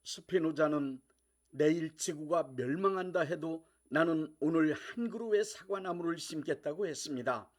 스피노자는 내일 지구가 멸망한다 해도 나는 오늘 한 그루의 사과나무를 심겠다고 했습니다.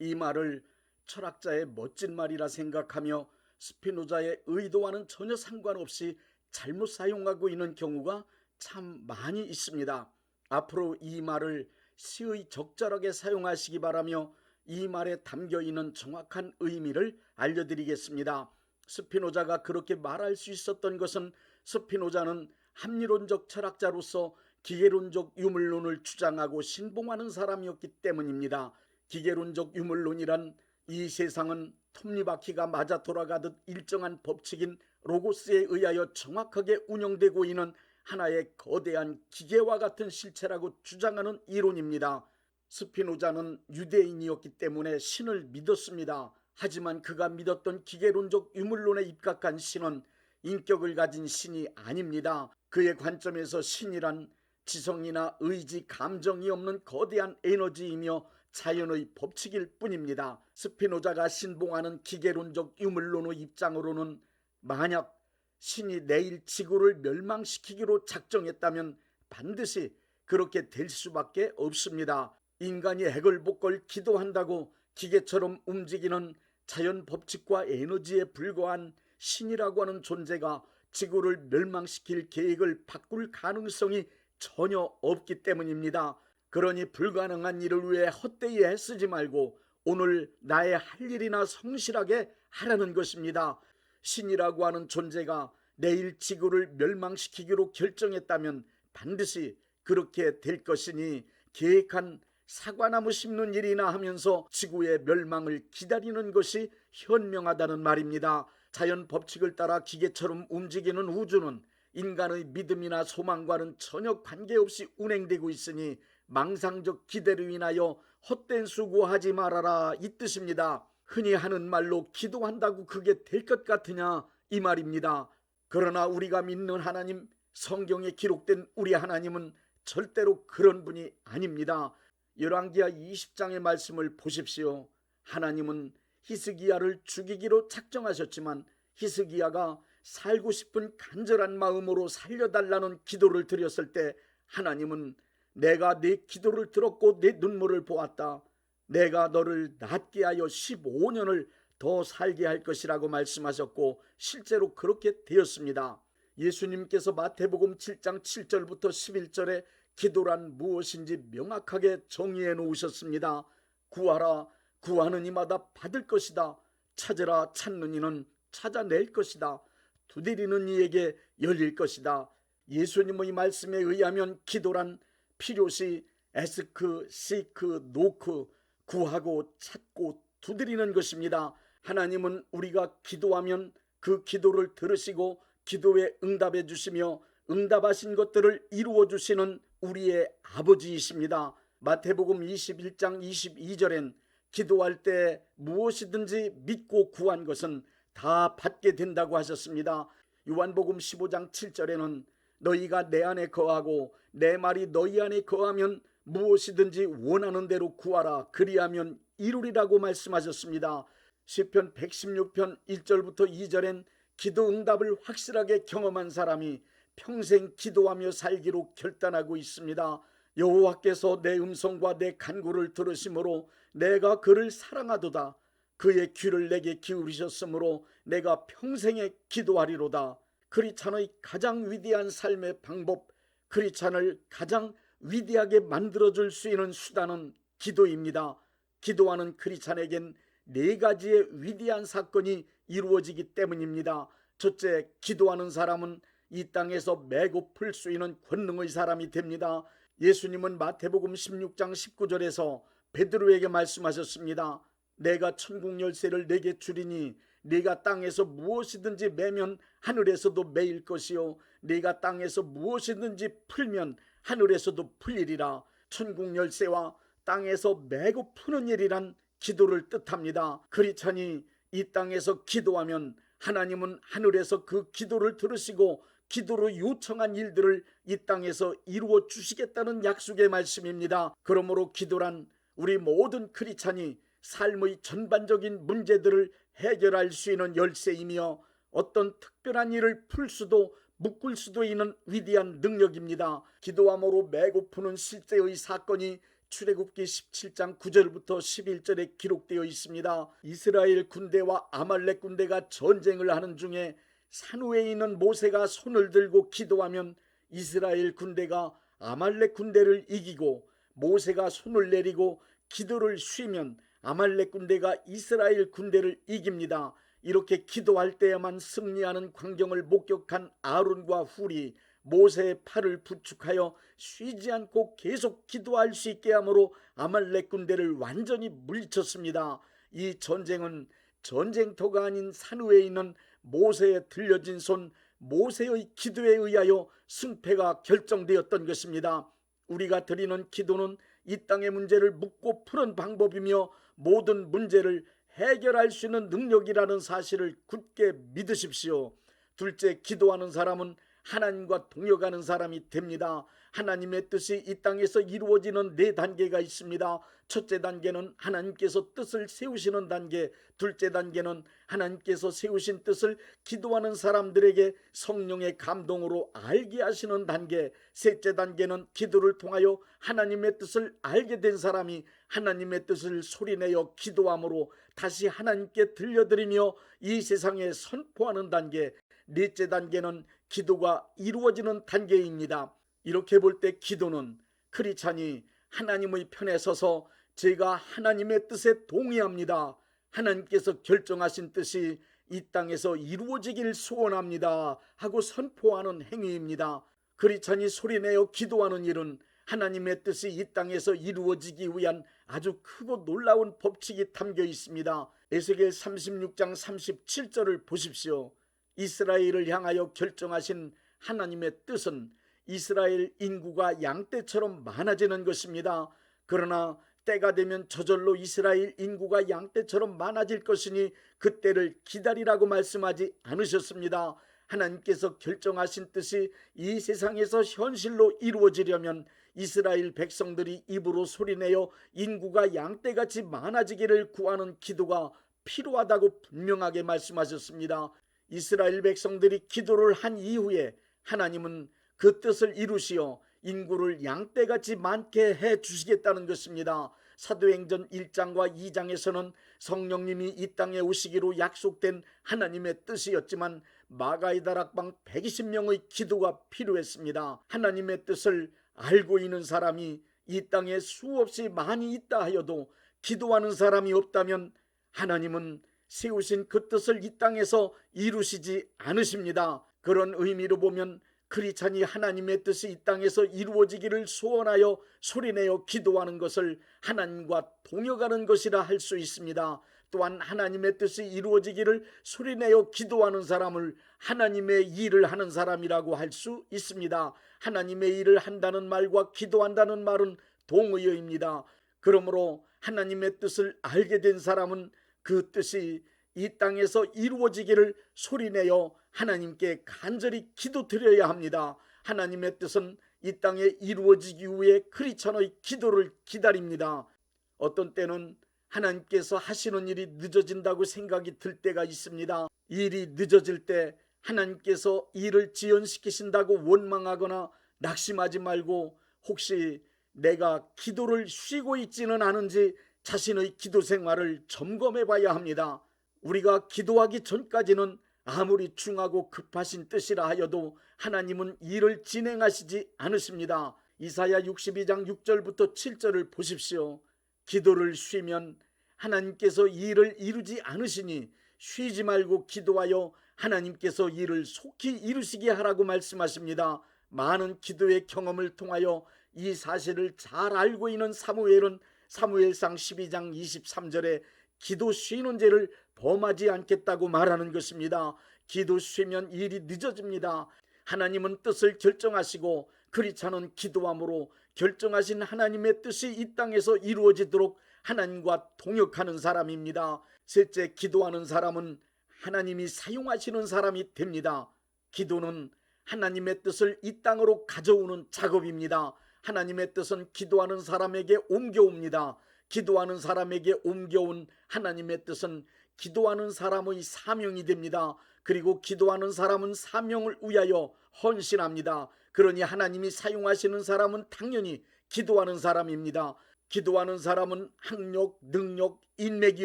이 말을 철학자의 멋진 말이라 생각하며 스피노자의 의도와는 전혀 상관없이 잘못 사용하고 있는 경우가 참 많이 있습니다. 앞으로 이 말을 시의 적절하게 사용하시기 바라며 이 말에 담겨 있는 정확한 의미를 알려드리겠습니다. 스피노자가 그렇게 말할 수 있었던 것은 스피노자는 합리론적 철학자로서 기계론적 유물론을 주장하고 신봉하는 사람이었기 때문입니다. 기계론적 유물론이란 이 세상은 톱니바퀴가 맞아 돌아가듯 일정한 법칙인 로고스에 의하여 정확하게 운영되고 있는 하나의 거대한 기계와 같은 실체라고 주장하는 이론입니다. 스피노자는 유대인이었기 때문에 신을 믿었습니다. 하지만 그가 믿었던 기계론적 유물론에 입각한 신은 인격을 가진 신이 아닙니다. 그의 관점에서 신이란 지성이나 의지, 감정이 없는 거대한 에너지이며 자연의 법칙일 뿐입니다. 스피노자가 신봉하는 기계론적 유물론의 입장으로는 만약 신이 내일 지구를 멸망시키기로 작정했다면 반드시 그렇게 될 수밖에 없습니다. 인간이 해걸복걸 기도한다고 기계처럼 움직이는 자연 법칙과 에너지에 불과한 신이라고 하는 존재가 지구를 멸망시킬 계획을 바꿀 가능성이 전혀 없기 때문입니다. 그러니 불가능한 일을 위해 헛되이 애쓰지 말고 오늘 나의 할 일이나 성실하게 하라는 것입니다. 신이라고 하는 존재가 내일 지구를 멸망시키기로 결정했다면 반드시 그렇게 될 것이니 계획한 사과나무 심는 일이나 하면서 지구의 멸망을 기다리는 것이 현명하다는 말입니다. 자연 법칙을 따라 기계처럼 움직이는 우주는 인간의 믿음이나 소망과는 전혀 관계없이 운행되고 있으니 망상적 기대로 인하여 헛된 수고하지 말아라, 이 뜻입니다. 흔히 하는 말로 기도한다고 그게 될 것 같으냐, 이 말입니다. 그러나 우리가 믿는 하나님, 성경에 기록된 우리 하나님은 절대로 그런 분이 아닙니다. 열왕기하 20장의 말씀을 보십시오. 하나님은 히스기야를 죽이기로 작정하셨지만 히스기야가 살고 싶은 간절한 마음으로 살려달라는 기도를 드렸을 때 하나님은 내가 네 기도를 들었고 네 눈물을 보았다. 내가 너를 낫게 하여 15년을 더 살게 할 것이라고 말씀하셨고 실제로 그렇게 되었습니다. 예수님께서 마태복음 7장 7절부터 11절에 기도란 무엇인지 명확하게 정의해 놓으셨습니다. 구하라, 구하는 이마다 받을 것이다. 찾으라, 찾는 이는 찾아낼 것이다. 두드리는 이에게 열릴 것이다. 예수님의 말씀에 의하면 기도란 필요시 에스크, 시크, 노크, 구하고 찾고 두드리는 것입니다. 하나님은 우리가 기도하면 그 기도를 들으시고 기도에 응답해 주시며 응답하신 것들을 이루어 주시는 우리의 아버지이십니다. 마태복음 21장 22절엔 기도할 때 무엇이든지 믿고 구한 것은 다 받게 된다고 하셨습니다. 요한복음 15장 7절에는 너희가 내 안에 거하고 내 말이 너희 안에 거하면 무엇이든지 원하는 대로 구하라, 그리하면 이루리라고 말씀하셨습니다. 시편 116편 1절부터 2절엔 기도 응답을 확실하게 경험한 사람이 평생 기도하며 살기로 결단하고 있습니다. 여호와께서 내 음성과 내 간구를 들으심으로 내가 그를 사랑하도다. 그의 귀를 내게 기울이셨으므로 내가 평생에 기도하리로다. 크리스찬의 가장 위대한 삶의 방법, 크리스찬을 가장 위대하게 만들어줄 수 있는 수단은 기도입니다. 기도하는 크리스찬에겐 네 가지의 위대한 사건이 이루어지기 때문입니다. 첫째, 기도하는 사람은 이 땅에서 메고 풀 수 있는 권능의 사람이 됩니다. 예수님은 마태복음 16장 19절에서 베드로에게 말씀하셨습니다. 내가 천국 열쇠를 내게 주리니 네가 땅에서 무엇이든지 매면 하늘에서도 매일 것이요 네가 땅에서 무엇이든지 풀면 하늘에서도 풀리리라. 천국 열쇠와 땅에서 매고 푸는 일이란 기도를 뜻합니다. 크리스찬이 이 땅에서 기도하면 하나님은 하늘에서 그 기도를 들으시고 기도로 요청한 일들을 이 땅에서 이루어 주시겠다는 약속의 말씀입니다. 그러므로 기도란 우리 모든 크리스찬이 삶의 전반적인 문제들을 해결할 수 있는 열쇠이며 어떤 특별한 일을 풀 수도 묶을 수도 있는 위대한 능력입니다. 기도함으로 매고 푸는 실제의 사건이 출애굽기 17장 9절부터 11절에 기록되어 있습니다. 이스라엘 군대와 아말렉 군대가 전쟁을 하는 중에 산 위에 있는 모세가 손을 들고 기도하면 이스라엘 군대가 아말렉 군대를 이기고, 모세가 손을 내리고 기도를 쉬면 아말렉 군대가 이스라엘 군대를 이깁니다. 이렇게 기도할 때에만 승리하는 광경을 목격한 아론과 훌이 모세의 팔을 부축하여 쉬지 않고 계속 기도할 수 있게 함으로 아말렉 군대를 완전히 물리쳤습니다. 이 전쟁은 전쟁터가 아닌 산 위에 있는 모세의 들려진 손, 모세의 기도에 의하여 승패가 결정되었던 것입니다. 우리가 드리는 기도는 이 땅의 문제를 묻고 푸는 방법이며 모든 문제를 해결할 수 있는 능력이라는 사실을 굳게 믿으십시오. 둘째, 기도하는 사람은 하나님과 동역하는 사람이 됩니다. 하나님의 뜻이 이 땅에서 이루어지는 4단계가 있습니다. 첫째 단계는 하나님께서 뜻을 세우시는 단계, 둘째 단계는 하나님께서 세우신 뜻을 기도하는 사람들에게 성령의 감동으로 알게 하시는 단계, 셋째 단계는 기도를 통하여 하나님의 뜻을 알게 된 사람이 하나님의 뜻을 소리내어 기도함으로 다시 하나님께 들려드리며 이 세상에 선포하는 단계, 넷째 단계는 기도가 이루어지는 단계입니다. 이렇게 볼 때 기도는 크리스찬이 하나님의 편에 서서 제가 하나님의 뜻에 동의합니다, 하나님께서 결정하신 뜻이 이 땅에서 이루어지길 소원합니다 하고 선포하는 행위입니다. 크리스찬이 소리내어 기도하는 일은 하나님의 뜻이 이 땅에서 이루어지기 위한 아주 크고 놀라운 법칙이 담겨 있습니다. 에스겔 36장 37절을 보십시오. 이스라엘을 향하여 결정하신 하나님의 뜻은 이스라엘 인구가 양떼처럼 많아지는 것입니다. 그러나 때가 되면 저절로 이스라엘 인구가 양떼처럼 많아질 것이니 그때를 기다리라고 말씀하지 않으셨습니다. 하나님께서 결정하신 뜻이 이 세상에서 현실로 이루어지려면 이스라엘 백성들이 입으로 소리내어 인구가 양떼같이 많아지기를 구하는 기도가 필요하다고 분명하게 말씀하셨습니다. 이스라엘 백성들이 기도를 한 이후에 하나님은 그 뜻을 이루시어 인구를 양떼같이 많게 해 주시겠다는 것입니다. 사도행전 1장과 2장에서는 성령님이 이 땅에 오시기로 약속된 하나님의 뜻이었지만 마가의 다락방 120명의 기도가 필요했습니다. 하나님의 뜻을 알고 있는 사람이 이 땅에 수없이 많이 있다 하여도 기도하는 사람이 없다면 하나님은 세우신 그 뜻을 이 땅에서 이루시지 않으십니다. 그런 의미로 보면 크리스찬이 하나님의 뜻이 이 땅에서 이루어지기를 소원하여 소리내어 기도하는 것을 하나님과 동역하는 것이라 할 수 있습니다. 또한 하나님의 뜻이 이루어지기를 소리내어 기도하는 사람을 하나님의 일을 하는 사람이라고 할 수 있습니다. 하나님의 일을 한다는 말과 기도한다는 말은 동의어입니다. 그러므로 하나님의 뜻을 알게 된 사람은 그 뜻이 이 땅에서 이루어지기를 소리내어 하나님께 간절히 기도드려야 합니다. 하나님의 뜻은 이 땅에 이루어지기 위해 크리스찬의 기도를 기다립니다. 어떤 때는 하나님께서 하시는 일이 늦어진다고 생각이 들 때가 있습니다. 일이 늦어질 때 하나님께서 일을 지연시키신다고 원망하거나 낙심하지 말고 혹시 내가 기도를 쉬고 있지는 않은지 자신의 기도 생활을 점검해 봐야 합니다. 우리가 기도하기 전까지는 아무리 중하고 급하신 뜻이라 하여도 하나님은 일을 진행하시지 않으십니다. 이사야 62장 6절부터 7절을 보십시오. 기도를 쉬면 하나님께서 일을 이루지 않으시니 쉬지 말고 기도하여 하나님께서 일을 속히 이루시게 하라고 말씀하십니다. 많은 기도의 경험을 통하여 이 사실을 잘 알고 있는 사무엘은 사무엘상 12장 23절에 기도 쉬는 죄를 범하지 않겠다고 말하는 것입니다. 기도 쉬면 일이 늦어집니다. 하나님은 뜻을 결정하시고 크리스찬은 기도함으로 결정하신 하나님의 뜻이 이 땅에서 이루어지도록 하나님과 동역하는 사람입니다. 셋째, 기도하는 사람은 하나님이 사용하시는 사람이 됩니다. 기도는 하나님의 뜻을 이 땅으로 가져오는 작업입니다. 하나님의 뜻은 기도하는 사람에게 옮겨옵니다. 기도하는 사람에게 옮겨온 하나님의 뜻은 기도하는 사람의 사명이 됩니다. 그리고 기도하는 사람은 사명을 위하여 헌신합니다. 그러니 하나님이 사용하시는 사람은 당연히 기도하는 사람입니다. 기도하는 사람은 학력, 능력, 인맥이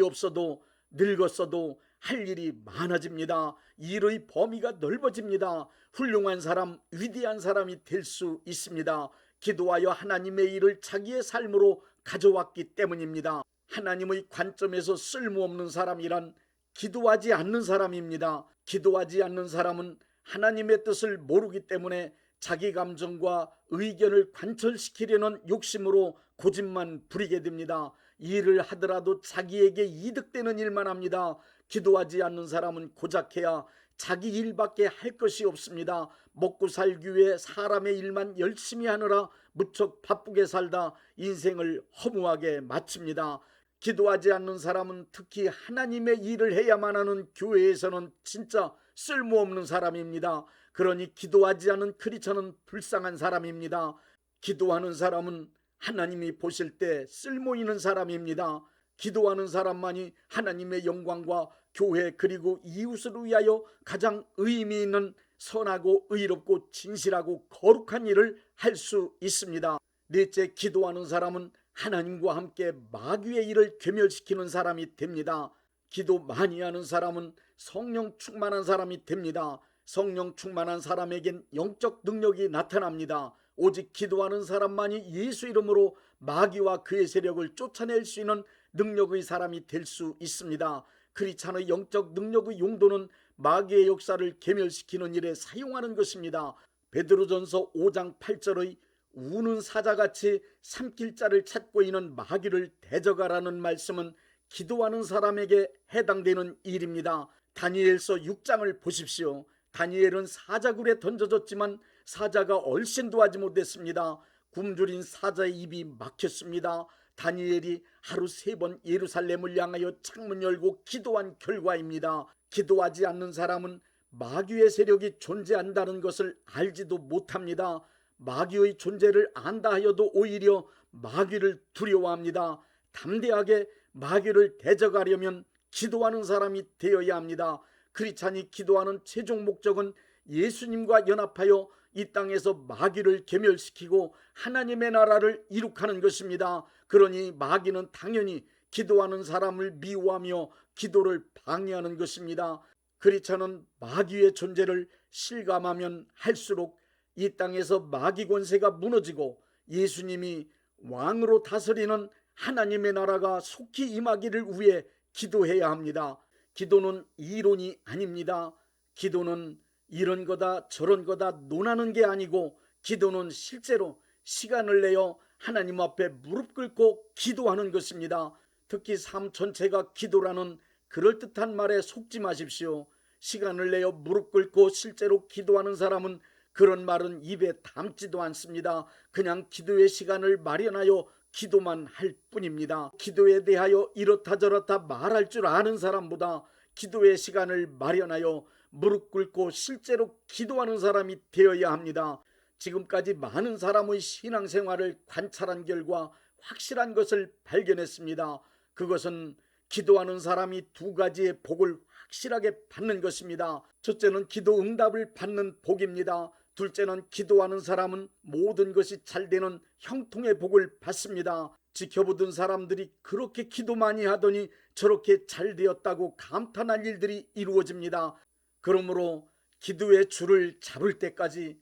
없어도 늙었어도 할 일이 많아집니다. 일의 범위가 넓어집니다. 훌륭한 사람, 위대한 사람이 될 수 있습니다. 기도하여 하나님의 일을 자기의 삶으로 가져왔기 때문입니다. 하나님의 관점에서 쓸모없는 사람이란 기도하지 않는 사람입니다. 기도하지 않는 사람은 하나님의 뜻을 모르기 때문에 자기 감정과 의견을 관철시키려는 욕심으로 고집만 부리게 됩니다. 일을 하더라도 자기에게 이득되는 일만 합니다. 기도하지 않는 사람은 고작해야 자기 일밖에 할 것이 없습니다. 먹고 살기 위해 사람의 일만 열심히 하느라 무척 바쁘게 살다 인생을 허무하게 마칩니다. 기도하지 않는 사람은 특히 하나님의 일을 해야만 하는 교회에서는 진짜 쓸모없는 사람입니다. 그러니 기도하지 않은 크리스천은 불쌍한 사람입니다. 기도하는 사람은 하나님이 보실 때 쓸모있는 사람입니다. 기도하는 사람만이 하나님의 영광과 교회 그리고 이웃을 위하여 가장 의미 있는 선하고 의롭고 진실하고 거룩한 일을 할 수 있습니다. 넷째, 기도하는 사람은 하나님과 함께 마귀의 일을 괴멸시키는 사람이 됩니다. 기도 많이 하는 사람은 성령 충만한 사람이 됩니다. 성령 충만한 사람에겐 영적 능력이 나타납니다. 오직 기도하는 사람만이 예수 이름으로 마귀와 그의 세력을 쫓아낼 수 있는 능력의 사람이 될 수 있습니다. 크리스찬의 영적 능력의 용도는 마귀의 역사를 괴멸시키는 일에 사용하는 것입니다. 베드로전서 5장 8절의 우는 사자같이 삼킬 자를 찾고 있는 마귀를 대적하라는 말씀은 기도하는 사람에게 해당되는 일입니다. 다니엘서 6장을 보십시오. 다니엘은 사자굴에 던져졌지만 사자가 얼씬도 하지 못했습니다. 굶주린 사자의 입이 막혔습니다. 다니엘이 하루 3번 예루살렘을 향하여 창문 열고 기도한 결과입니다. 기도하지 않는 사람은 마귀의 세력이 존재한다는 것을 알지도 못합니다. 마귀의 존재를 안다 하여도 오히려 마귀를 두려워합니다. 담대하게 마귀를 대적하려면 기도하는 사람이 되어야 합니다. 크리스찬이 기도하는 최종 목적은 예수님과 연합하여 이 땅에서 마귀를 괴멸시키고 하나님의 나라를 이룩하는 것입니다. 그러니 마귀는 당연히 기도하는 사람을 미워하며 기도를 방해하는 것입니다. 크리스찬은 마귀의 존재를 실감하면 할수록 이 땅에서 마귀 권세가 무너지고 예수님이 왕으로 다스리는 하나님의 나라가 속히 임하기를 위해 기도해야 합니다. 기도는 이론이 아닙니다. 기도는 이런 거다 저런 거다 논하는 게 아니고 기도는 실제로 시간을 내어 하나님 앞에 무릎 꿇고 기도하는 것입니다. 특히 삶 전체가 기도라는 그럴듯한 말에 속지 마십시오. 시간을 내어 무릎 꿇고 실제로 기도하는 사람은 그런 말은 입에 담지도 않습니다. 그냥 기도의 시간을 마련하여 기도만 할 뿐입니다. 기도에 대하여 이렇다 저렇다 말할 줄 아는 사람보다 기도의 시간을 마련하여 무릎 꿇고 실제로 기도하는 사람이 되어야 합니다. 지금까지 많은 사람의 신앙생활을 관찰한 결과 확실한 것을 발견했습니다. 그것은 기도하는 사람이 2가지의 복을 확실하게 받는 것입니다. 첫째는 기도 응답을 받는 복입니다. 둘째는 기도하는 사람은 모든 것이 잘 되는 형통의 복을 받습니다. 지켜보던 사람들이 그렇게 기도 많이 하더니 저렇게 잘 되었다고 감탄할 일들이 이루어집니다. 그러므로 기도의 줄을 잡을 때까지,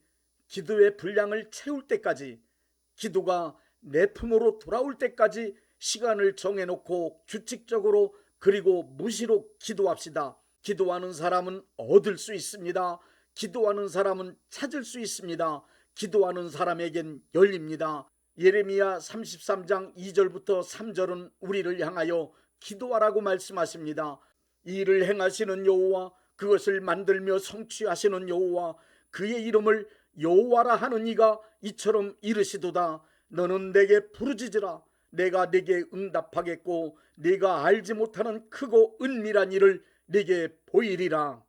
기도의 분량을 채울 때까지, 기도가 내 품으로 돌아올 때까지 시간을 정해놓고 규칙적으로 그리고 무시로 기도합시다. 기도하는 사람은 얻을 수 있습니다. 기도하는 사람은 찾을 수 있습니다. 기도하는 사람에겐 열립니다. 예레미야 33장 2절부터 3절은 우리를 향하여 기도하라고 말씀하십니다. 이를 행하시는 여호와, 그것을 만들며 성취하시는 여호와, 그의 이름을 여호와라 하는 이가 이처럼 이르시도다. 너는 내게 부르짖으라. 내가 네게 응답하겠고 네가 알지 못하는 크고 은밀한 일을 네게 보이리라.